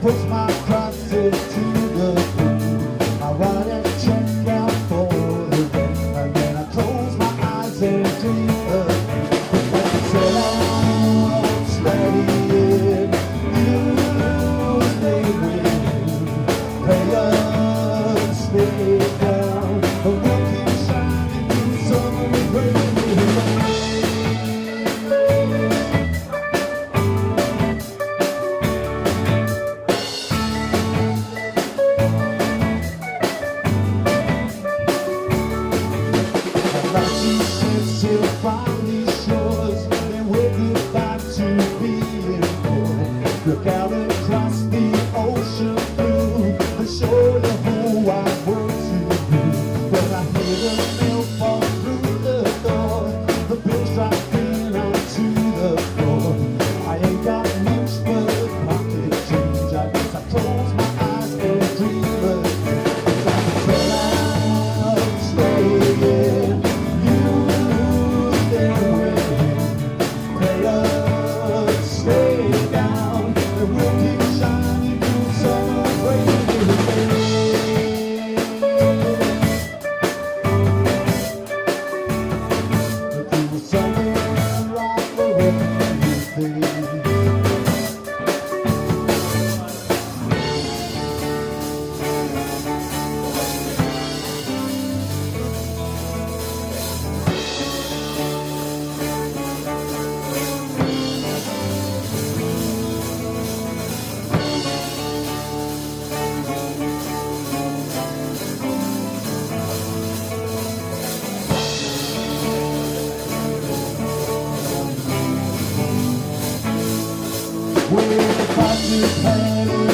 push my crosses to the groove. I run and check out for the wind, and then I close my eyes and dream again. But I said I'm steady, you stay with, pray us, stay down, but we'll keep shining through summer and rain. Till finally shores, then we're goodbye to being poor. Look out across the ocean blue and show the whole wide world to you. When I hear the mail fall through the door, the bills drop in onto the floor. I ain't got much but pocket change. I guess I close my eyes and dream again. But I'm staying. Stay down, and we'll keep shining through summer rain. Through the summer, right wherever you be. We're about to play.